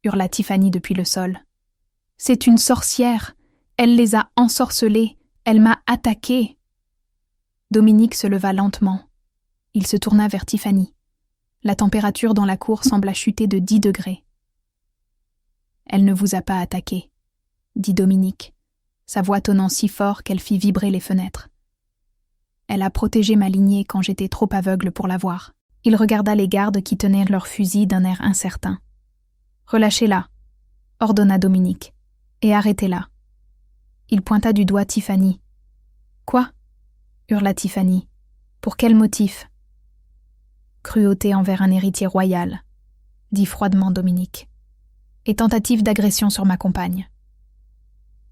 hurla Tiffany depuis le sol. « C'est une sorcière. Elle les a ensorcelés. Elle m'a attaqué. » Dominique se leva lentement. Il se tourna vers Tiffany. La température dans la cour sembla chuter de 10 degrés. « Elle ne vous a pas attaqué, » dit Dominique, sa voix tonnant si fort qu'elle fit vibrer les fenêtres. « Elle a protégé ma lignée quand j'étais trop aveugle pour la voir. » Il regarda les gardes qui tenaient leurs fusils d'un air incertain. « Relâchez-la, » ordonna Dominique, « et arrêtez-la. » Il pointa du doigt Tiffany. « Quoi ?» hurla Tiffany. « Pour quel motif ?»« Cruauté envers un héritier royal, » dit froidement Dominique, « et tentative d'agression sur ma compagne. »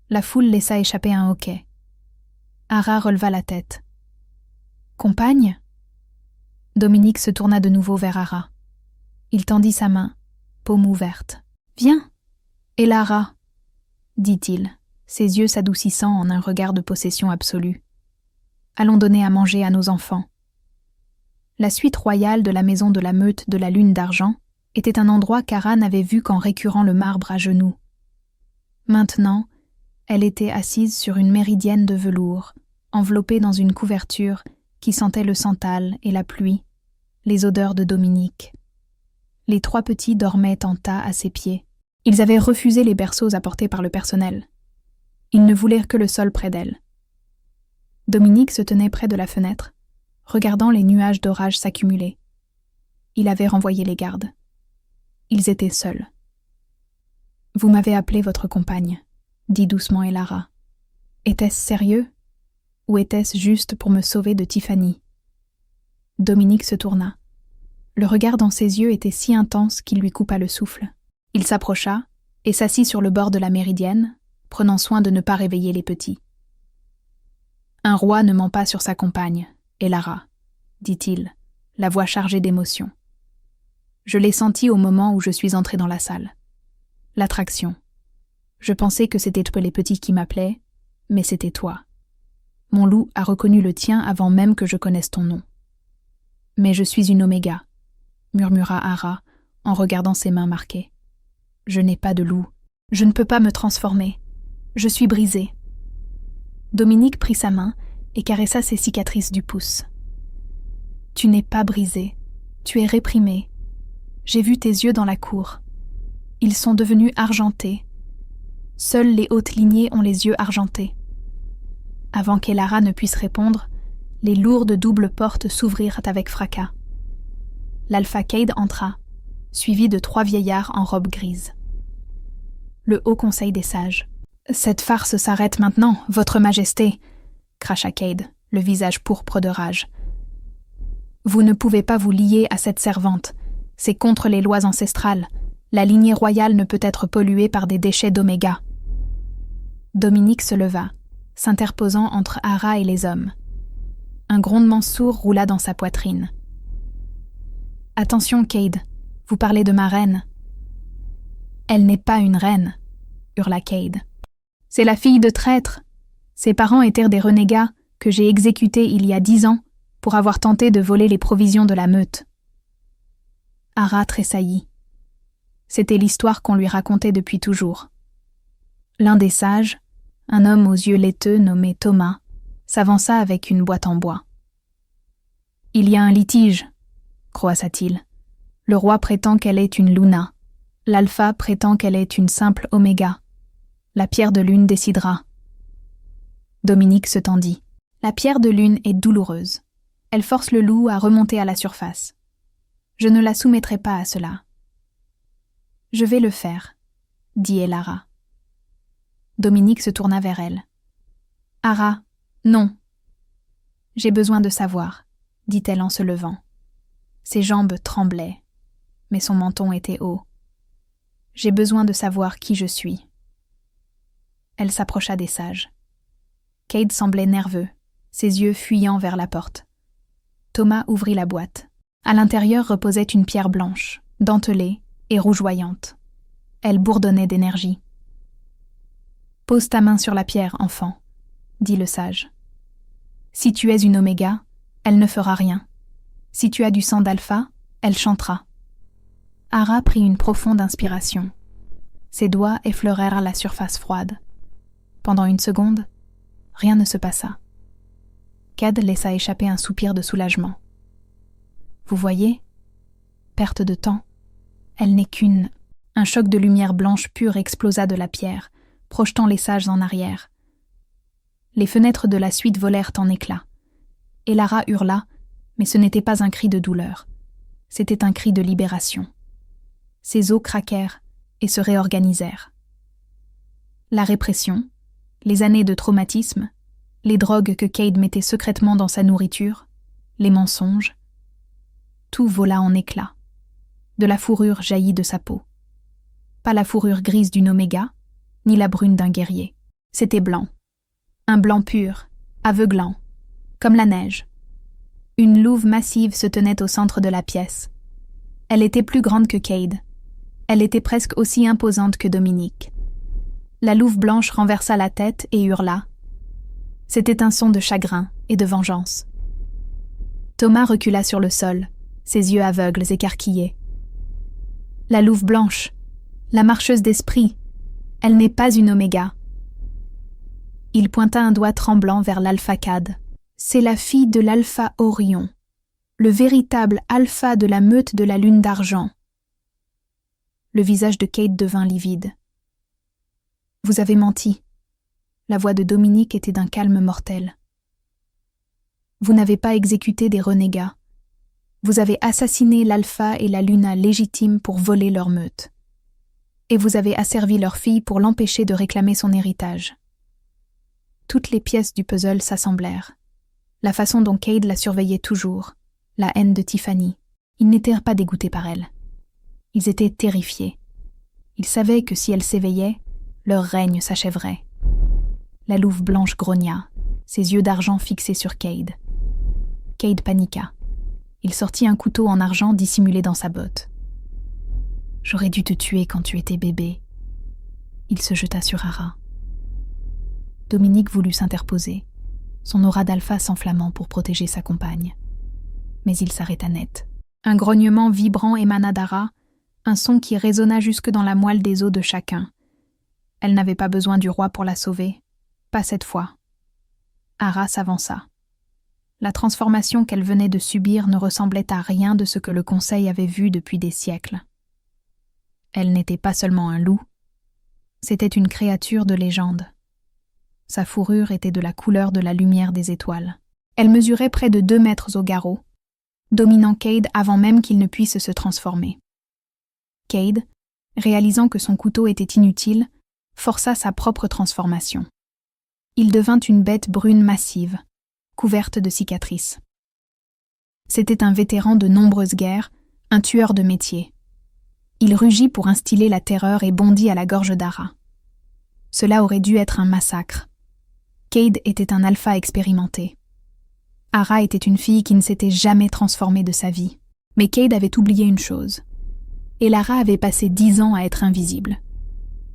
La foule laissa échapper un hoquet. Ara releva la tête. « Compagne ?» Dominique se tourna de nouveau vers Ara. Il tendit sa main, paume ouverte. « Viens !»« Et Lara ?» dit-il, ses yeux s'adoucissant en un regard de possession absolue. « Allons donner à manger à nos enfants. » La suite royale de la maison de la meute de la Lune d'Argent était un endroit qu'Ara n'avait vu qu'en récurant le marbre à genoux. Maintenant, elle était assise sur une méridienne de velours, enveloppée dans une couverture qui sentait le santal et la pluie, les odeurs de Dominique. Les 3 petits dormaient en tas à ses pieds. Ils avaient refusé les berceaux apportés par le personnel. Ils ne voulaient que le sol près d'elle. Dominique se tenait près de la fenêtre, regardant les nuages d'orage s'accumuler. Il avait renvoyé les gardes. Ils étaient seuls. « Vous m'avez appelé votre compagne », dit doucement Elara. « Était-ce sérieux ? Ou était-ce juste pour me sauver de Tiffany ?» Dominique se tourna. Le regard dans ses yeux était si intense qu'il lui coupa le souffle. Il s'approcha et s'assit sur le bord de la méridienne, prenant soin de ne pas réveiller les petits. « Un roi ne ment pas sur sa compagne, Elara, » dit-il, la voix chargée d'émotion. « Je l'ai senti au moment où je suis entré dans la salle. L'attraction. Je pensais que c'était les petits qui m'appelaient, mais c'était toi. Mon loup a reconnu le tien avant même que je connaisse ton nom. Mais je suis une Oméga, » murmura Ara en regardant ses mains marquées. « Je n'ai pas de loup. Je ne peux pas me transformer. Je suis brisée. » Dominique prit sa main et caressa ses cicatrices du pouce. « Tu n'es pas brisée. Tu es réprimée. J'ai vu tes yeux dans la cour. Ils sont devenus argentés. Seules les hautes lignées ont les yeux argentés. » Avant qu'Elara ne puisse répondre, les lourdes doubles portes s'ouvrirent avec fracas. L'Alpha Cade entra, suivi de 3 vieillards en robe grise. Le Haut Conseil des Sages. « Cette farce s'arrête maintenant, Votre Majesté !» cracha Cade, le visage pourpre de rage. « Vous ne pouvez pas vous lier à cette servante. C'est contre les lois ancestrales. La lignée royale ne peut être polluée par des déchets d'Oméga. » Dominique se leva, s'interposant entre Ara et les hommes. Un grondement sourd roula dans sa poitrine. « Attention, Cade, vous parlez de ma reine. »« Elle n'est pas une reine, » hurla Cade. « C'est la fille de traître. Ses parents étaient des renégats que j'ai exécutés il y a 10 ans pour avoir tenté de voler les provisions de la meute. » Ara tressaillit. C'était l'histoire qu'on lui racontait depuis toujours. L'un des sages, un homme aux yeux laiteux nommé Thomas, s'avança avec une boîte en bois. « Il y a un litige, » croassa-t-il. « Le roi prétend qu'elle est une Luna. L'Alpha prétend qu'elle est une simple Oméga. La pierre de lune décidera. » Dominique se tendit. « La pierre de lune est douloureuse. Elle force le loup à remonter à la surface. Je ne la soumettrai pas à cela. »« Je vais le faire, » dit Elara. Dominique se tourna vers elle. Ara, non. J'ai besoin de savoir, dit-elle en se levant. Ses jambes tremblaient, mais son menton était haut. J'ai besoin de savoir qui je suis. Elle s'approcha des sages. Cade semblait nerveux, ses yeux fuyant vers la porte. Thomas ouvrit la boîte. À l'intérieur reposait une pierre blanche, dentelée et rougeoyante. Elle bourdonnait d'énergie. « Pose ta main sur la pierre, enfant, » dit le sage. « Si tu es une oméga, elle ne fera rien. Si tu as du sang d'alpha, elle chantera. » Ara prit une profonde inspiration. Ses doigts effleurèrent la surface froide. Pendant une seconde, rien ne se passa. Cade laissa échapper un soupir de soulagement. « Vous voyez ? Perte de temps. Elle n'est qu'une... » Un choc de lumière blanche pure explosa de la pierre, projetant les sages en arrière. Les fenêtres de la suite volèrent en éclats. Elara hurla, mais ce n'était pas un cri de douleur. C'était un cri de libération. Ses os craquèrent et se réorganisèrent. La répression, les années de traumatisme, les drogues que Cade mettait secrètement dans sa nourriture, les mensonges, tout vola en éclats. De la fourrure jaillit de sa peau. Pas la fourrure grise d'une oméga, ni la brune d'un guerrier. C'était blanc. Un blanc pur, aveuglant, comme la neige. Une louve massive se tenait au centre de la pièce. Elle était plus grande que Cade. Elle était presque aussi imposante que Dominique. La louve blanche renversa la tête et hurla. C'était un son de chagrin et de vengeance. Thomas recula sur le sol, ses yeux aveugles écarquillés. La louve blanche, la marcheuse d'esprit, elle n'est pas une oméga. Il pointa un doigt tremblant vers l'Alpha Cade. C'est la fille de l'Alpha Orion, le véritable alpha de la meute de la lune d'argent. Le visage de Cade devint livide. Vous avez menti. La voix de Dominique était d'un calme mortel. Vous n'avez pas exécuté des renégats. Vous avez assassiné l'alpha et la luna légitime pour voler leur meute. Et vous avez asservi leur fille pour l'empêcher de réclamer son héritage. Toutes les pièces du puzzle s'assemblèrent. La façon dont Cade la surveillait toujours, la haine de Tiffany. Ils n'étaient pas dégoûtés par elle. Ils étaient terrifiés. Ils savaient que si elle s'éveillait, leur règne s'achèverait. La louve blanche grogna, ses yeux d'argent fixés sur Cade. Cade paniqua. Il sortit un couteau en argent dissimulé dans sa botte. « J'aurais dû te tuer quand tu étais bébé. » Il se jeta sur Ara. Dominique voulut s'interposer, son aura d'alpha s'enflammant pour protéger sa compagne. Mais il s'arrêta net. Un grognement vibrant émana d'Ara, un son qui résonna jusque dans la moelle des os de chacun. Elle n'avait pas besoin du roi pour la sauver, pas cette fois. Ara s'avança. La transformation qu'elle venait de subir ne ressemblait à rien de ce que le Conseil avait vu depuis des siècles. Elle n'était pas seulement un loup, c'était une créature de légende. Sa fourrure était de la couleur de la lumière des étoiles. Elle mesurait près de 2 mètres au garrot, dominant Cade avant même qu'il ne puisse se transformer. Cade, réalisant que son couteau était inutile, força sa propre transformation. Il devint une bête brune massive, couverte de cicatrices. C'était un vétéran de nombreuses guerres, un tueur de métier. Il rugit pour instiller la terreur et bondit à la gorge d'Ara. Cela aurait dû être un massacre. Cade était un alpha expérimenté. Ara était une fille qui ne s'était jamais transformée de sa vie. Mais Cade avait oublié une chose. Elara avait passé 10 ans à être invisible.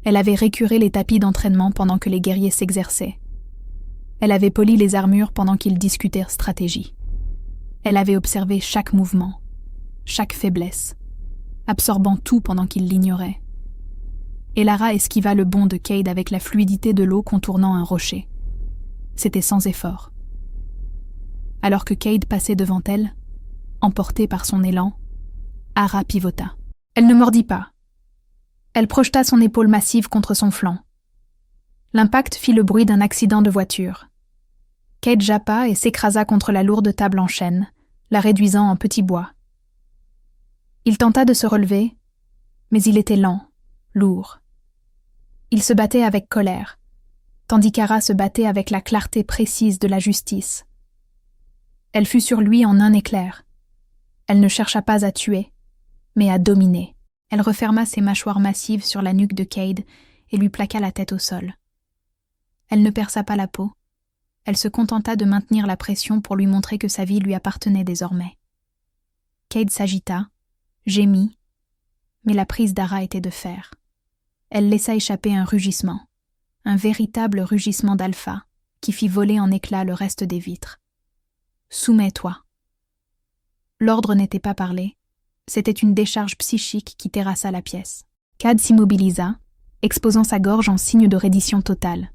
Elle avait récuré les tapis d'entraînement pendant que les guerriers s'exerçaient. Elle avait poli les armures pendant qu'ils discutèrent stratégie. Elle avait observé chaque mouvement, chaque faiblesse, absorbant tout pendant qu'ils l'ignoraient. Elara esquiva le bond de Cade avec la fluidité de l'eau contournant un rocher. C'était sans effort. Alors que Cade passait devant elle, emportée par son élan, Ara pivota. Elle ne mordit pas. Elle projeta son épaule massive contre son flanc. L'impact fit le bruit d'un accident de voiture. Cade jappa et s'écrasa contre la lourde table en chêne, la réduisant en petits bois. Il tenta de se relever, mais il était lent, lourd. Il se battait avec colère, tandis qu'Ara se battait avec la clarté précise de la justice. Elle fut sur lui en un éclair. Elle ne chercha pas à tuer, mais à dominer. Elle referma ses mâchoires massives sur la nuque de Cade et lui plaqua la tête au sol. Elle ne perça pas la peau. Elle se contenta de maintenir la pression pour lui montrer que sa vie lui appartenait désormais. Cade s'agita, gémit, mais la prise d'Ara était de fer. Elle laissa échapper un rugissement, un véritable rugissement d'alpha, qui fit voler en éclats le reste des vitres. « Soumets-toi !» L'ordre n'était pas parlé, c'était une décharge psychique qui terrassa la pièce. Cade s'immobilisa, exposant sa gorge en signe de reddition totale.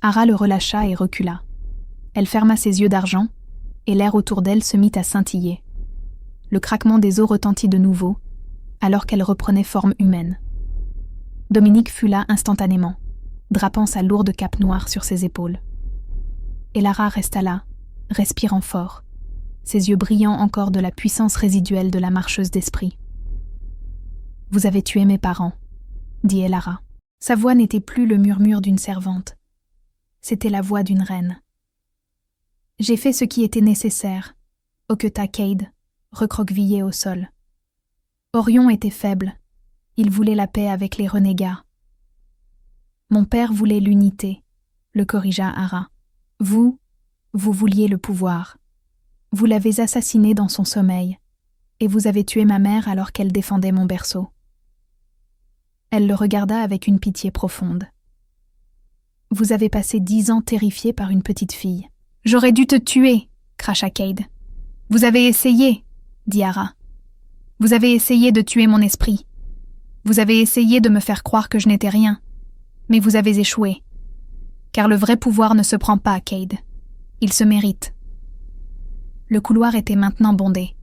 Ara le relâcha et recula. Elle ferma ses yeux d'argent, et l'air autour d'elle se mit à scintiller. Le craquement des os retentit de nouveau, alors qu'elle reprenait forme humaine. Dominique fut là instantanément, drapant sa lourde cape noire sur ses épaules. Et Lara resta là, respirant fort, ses yeux brillant encore de la puissance résiduelle de la marcheuse d'esprit. « Vous avez tué mes parents », dit Elara. Sa voix n'était plus le murmure d'une servante. C'était la voix d'une reine. « J'ai fait ce qui était nécessaire », hoqueta Cade, recroquevillé au sol. Orion était faible. Il voulait la paix avec les renégats. « Mon père voulait l'unité », le corrigea Ara. « Vous vouliez le pouvoir. Vous l'avez assassiné dans son sommeil, et vous avez tué ma mère alors qu'elle défendait mon berceau. » Elle le regarda avec une pitié profonde. « Vous avez passé 10 ans terrifié par une petite fille. »« J'aurais dû te tuer !» cracha Cade. « Vous avez essayé !» dit Ara. « Vous avez essayé de tuer mon esprit. Vous avez essayé de me faire croire que je n'étais rien. Mais vous avez échoué. Car le vrai pouvoir ne se prend pas, Cade. Il se mérite. » Le couloir était maintenant bondé.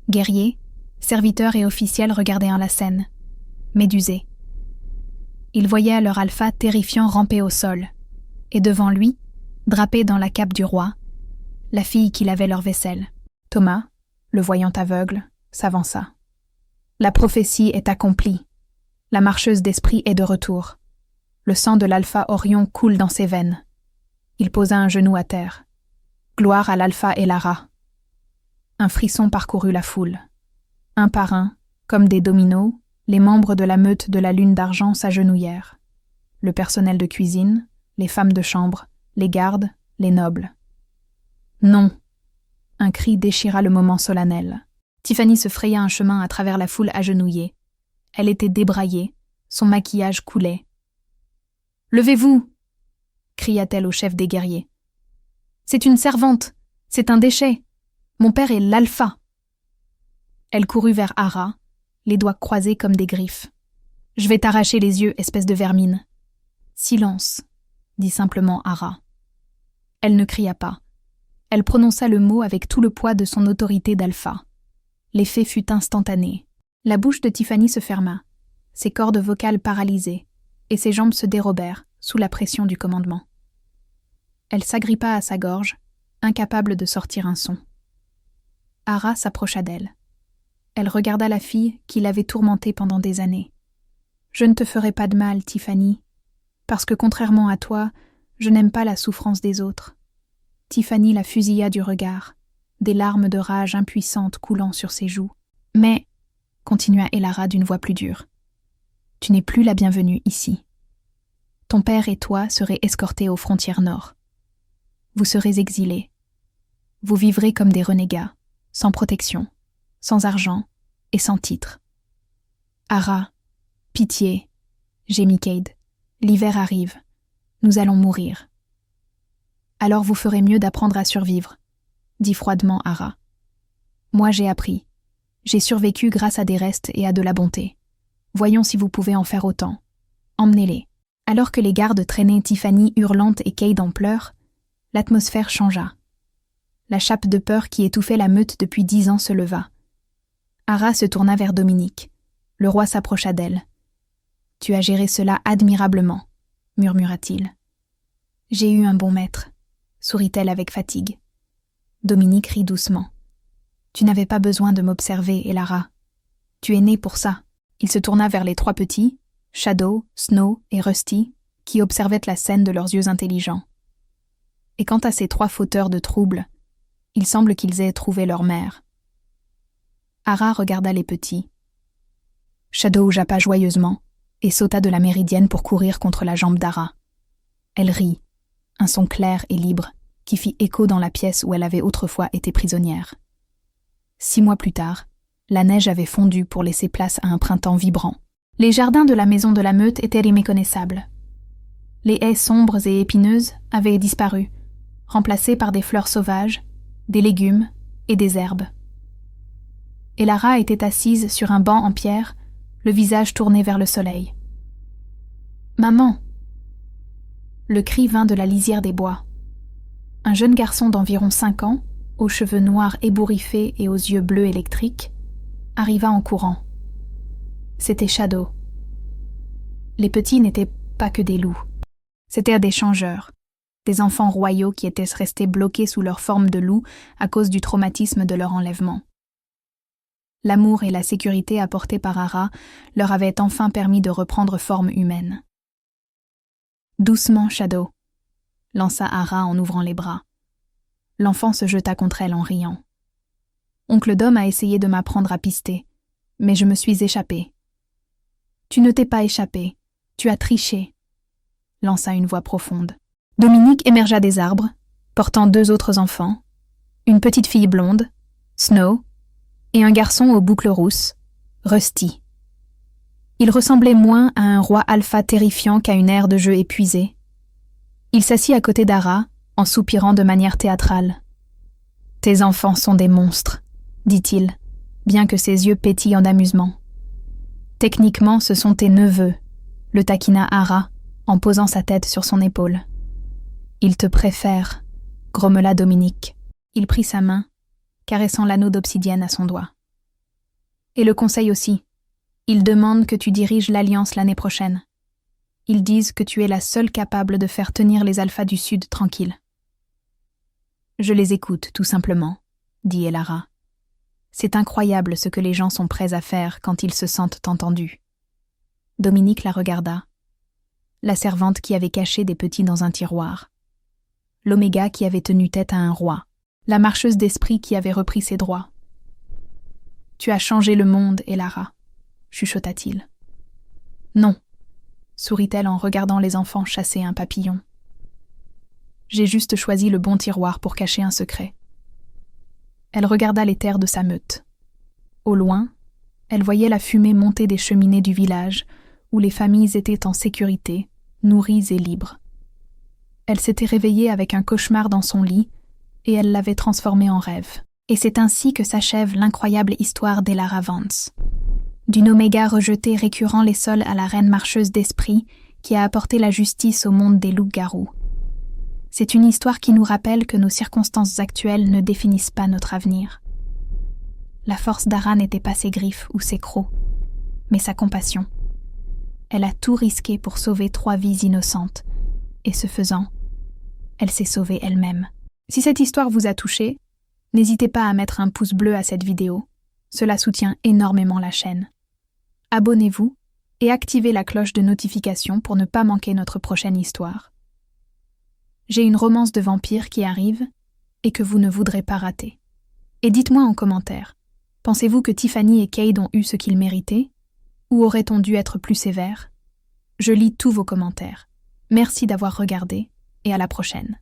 Guerriers, serviteurs et officiels regardaient la scène, médusés. Ils voyaient leur alpha terrifiant ramper au sol, et devant lui, drapée dans la cape du roi, la fille qui lavait leur vaisselle. Thomas, le voyant aveugle, s'avança. La prophétie est accomplie. La marcheuse d'esprit est de retour. Le sang de l'alpha Orion coule dans ses veines. Il posa un genou à terre. Gloire à l'alpha Elara. Un frisson parcourut la foule. Un par un, comme des dominos, les membres de la meute de la lune d'argent s'agenouillèrent. Le personnel de cuisine, les femmes de chambre, les gardes, les nobles. Non! Un cri déchira le moment solennel. Tiffany se fraya un chemin à travers la foule agenouillée. Elle était débraillée, son maquillage coulait. « Levez-vous » cria-t-elle au chef des guerriers. « C'est une servante, c'est un déchet. Mon père est l'alpha. » Elle courut vers Ara, les doigts croisés comme des griffes. « Je vais t'arracher les yeux, espèce de vermine. »« Silence, » dit simplement Ara. Elle ne cria pas. Elle prononça le mot avec tout le poids de son autorité d'alpha. L'effet fut instantané. La bouche de Tiffany se ferma, ses cordes vocales paralysées, et ses jambes se dérobèrent sous la pression du commandement. Elle s'agrippa à sa gorge, incapable de sortir un son. Ara s'approcha d'elle. Elle regarda la fille qui l'avait tourmentée pendant des années. « Je ne te ferai pas de mal, Tiffany, parce que contrairement à toi, je n'aime pas la souffrance des autres. » Tiffany la fusilla du regard, des larmes de rage impuissantes coulant sur ses joues. « Mais, » continua Elara d'une voix plus dure, « tu n'es plus la bienvenue ici. Ton père et toi serez escortés aux frontières nord. Vous serez exilés. Vous vivrez comme des renégats, sans protection, sans argent et sans titre. »« Ara, pitié, » gémit Cade. « L'hiver arrive. Nous allons mourir. »« Alors vous ferez mieux d'apprendre à survivre, » dit froidement Ara. « Moi j'ai appris. J'ai survécu grâce à des restes et à de la bonté. Voyons si vous pouvez en faire autant. Emmenez-les. » Alors que les gardes traînaient Tiffany hurlante et Cade en pleurs, l'atmosphère changea. La chape de peur qui étouffait la meute depuis 10 ans se leva. Ara se tourna vers Dominique. Le roi s'approcha d'elle. « Tu as géré cela admirablement, » murmura-t-il. « J'ai eu un bon maître, » sourit-elle avec fatigue. Dominique rit doucement. « Tu n'avais pas besoin de m'observer, Elara. Tu es né pour ça. » Il se tourna vers les 3 petits, Shadow, Snow et Rusty, qui observaient la scène de leurs yeux intelligents. Et quant à ces 3 fauteurs de troubles, il semble qu'ils aient trouvé leur mère. Ara regarda les petits. Shadow jappa joyeusement et sauta de la méridienne pour courir contre la jambe d'Ara. Elle rit, un son clair et libre qui fit écho dans la pièce où elle avait autrefois été prisonnière. 6 mois plus tard, la neige avait fondu pour laisser place à un printemps vibrant. Les jardins de la maison de la meute étaient méconnaissables. Les haies sombres et épineuses avaient disparu, remplacées par des fleurs sauvages, des légumes et des herbes. Et Lara était assise sur un banc en pierre, le visage tourné vers le soleil. « Maman !» Le cri vint de la lisière des bois. Un jeune garçon d'environ 5 ans, aux cheveux noirs ébouriffés et aux yeux bleus électriques, arriva en courant. C'était Shadow. Les petits n'étaient pas que des loups. C'étaient des changeurs, des enfants royaux qui étaient restés bloqués sous leur forme de loup à cause du traumatisme de leur enlèvement. L'amour et la sécurité apportés par Ara leur avaient enfin permis de reprendre forme humaine. « Doucement, Shadow !» lança Ara en ouvrant les bras. L'enfant se jeta contre elle en riant. « Oncle Dom a essayé de m'apprendre à pister, mais je me suis échappée. »« Tu ne t'es pas échappée, tu as triché !» lança une voix profonde. Dominique émergea des arbres, portant 2 autres enfants, une petite fille blonde, Snow, et un garçon aux boucles rousses, Rusty. Il ressemblait moins à un roi alpha terrifiant qu'à une aire de jeu épuisée. Il s'assit à côté d'Ara, en soupirant de manière théâtrale. « Tes enfants sont des monstres, » dit-il, bien que ses yeux pétillent d'amusement. « Techniquement, ce sont tes neveux, » le taquina Ara, en posant sa tête sur son épaule. « Ils te préfèrent, » grommela Dominique. Il prit sa main, caressant l'anneau d'obsidienne à son doigt. « Et le conseil aussi. Ils demandent que tu diriges l'Alliance l'année prochaine. Ils disent que tu es la seule capable de faire tenir les Alphas du Sud tranquilles. »« Je les écoute, tout simplement, » dit Elara. « C'est incroyable ce que les gens sont prêts à faire quand ils se sentent entendus. » Dominique la regarda. La servante qui avait caché des petits dans un tiroir. L'Oméga qui avait tenu tête à un roi. La marcheuse d'esprit qui avait repris ses droits. « Tu as changé le monde, Elara, » chuchota-t-il. « Non, » sourit-elle en regardant les enfants chasser un papillon. « J'ai juste choisi le bon tiroir pour cacher un secret. » Elle regarda les terres de sa meute. Au loin, elle voyait la fumée monter des cheminées du village, où les familles étaient en sécurité, nourries et libres. Elle s'était réveillée avec un cauchemar dans son lit, et elle l'avait transformé en rêve. Et c'est ainsi que s'achève l'incroyable histoire d'Elara Vance. D'une Oméga rejetée récurrent les sols à la reine marcheuse d'esprit qui a apporté la justice au monde des loups-garous. C'est une histoire qui nous rappelle que nos circonstances actuelles ne définissent pas notre avenir. La force d'Ara n'était pas ses griffes ou ses crocs, mais sa compassion. Elle a tout risqué pour sauver 3 vies innocentes, et ce faisant, elle s'est sauvée elle-même. Si cette histoire vous a touché, n'hésitez pas à mettre un pouce bleu à cette vidéo, cela soutient énormément la chaîne. Abonnez-vous et activez la cloche de notification pour ne pas manquer notre prochaine histoire. J'ai une romance de vampire qui arrive et que vous ne voudrez pas rater. Et dites-moi en commentaire, pensez-vous que Tiffany et Cade ont eu ce qu'ils méritaient? Ou aurait-on dû être plus sévère? Je lis tous vos commentaires. Merci d'avoir regardé et à la prochaine.